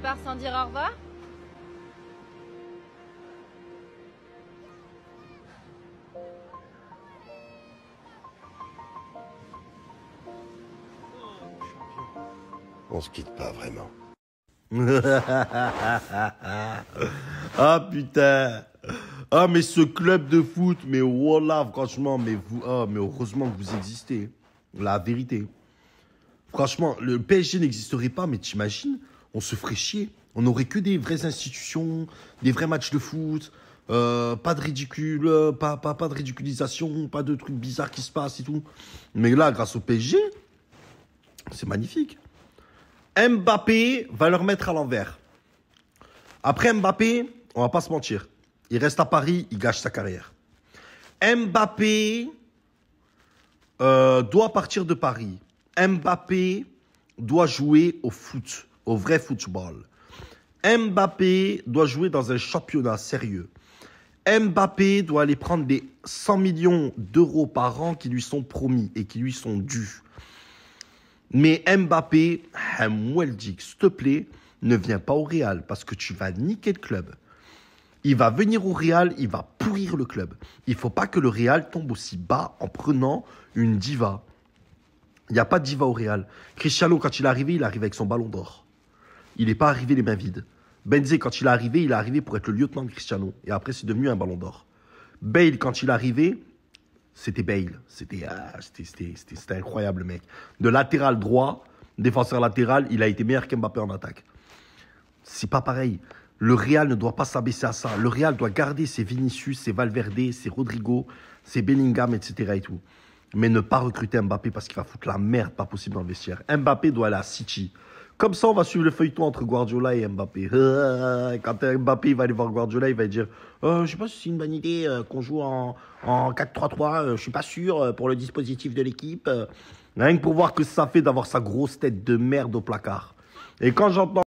pars sans dire au revoir? On se quitte pas vraiment. Ah putain. Ah mais ce club de foot, mais voilà, franchement, mais vous, ah, mais heureusement que vous existez. La vérité. Franchement, le PSG n'existerait pas, mais t'imagines, on se ferait chier. On n'aurait que des vraies institutions, des vrais matchs de foot, pas de ridicule, pas de ridiculisation, pas de trucs bizarres qui se passent et tout. Mais là, grâce au PSG, c'est magnifique. Mbappé va leur mettre à l'envers. Après Mbappé, on va pas se mentir. Il reste à Paris, il gâche sa carrière. Mbappé doit partir de Paris. Mbappé doit jouer au foot, au vrai football. Mbappé doit jouer dans un championnat sérieux. Mbappé doit aller prendre des 100 millions d'euros par an qui lui sont promis et qui lui sont dus. Mais Mbappé, Mweldik, s'il te plaît, ne viens pas au Real parce que tu vas niquer le club. Il va venir au Real, il va pourrir le club. Il ne faut pas que le Real tombe aussi bas en prenant une diva. Il n'y a pas de diva au Real. Cristiano, quand il est arrivé avec son ballon d'or. Il n'est pas arrivé les mains vides. Benzé, quand il est arrivé pour être le lieutenant de Cristiano. Et après, c'est devenu un ballon d'or. Bale, quand il est arrivé, c'était Bale. C'était incroyable, le mec. De latéral droit, défenseur latéral, il a été meilleur qu'Mbappé en attaque. C'est pas pareil. Le Real ne doit pas s'abaisser à ça. Le Real doit garder ses Vinicius, ses Valverde, ses Rodrigo, ses Bellingham, etc. et tout. Mais ne pas recruter Mbappé parce qu'il va foutre la merde pas possible dans le vestiaire. Mbappé doit aller à City. Comme ça, on va suivre le feuilleton entre Guardiola et Mbappé. Quand Mbappé va aller voir Guardiola, il va dire je sais pas si c'est une bonne idée qu'on joue en 4-3-3. Je suis pas sûr pour le dispositif de l'équipe. Rien que pour voir que ça fait d'avoir sa grosse tête de merde au placard. Et quand j'entends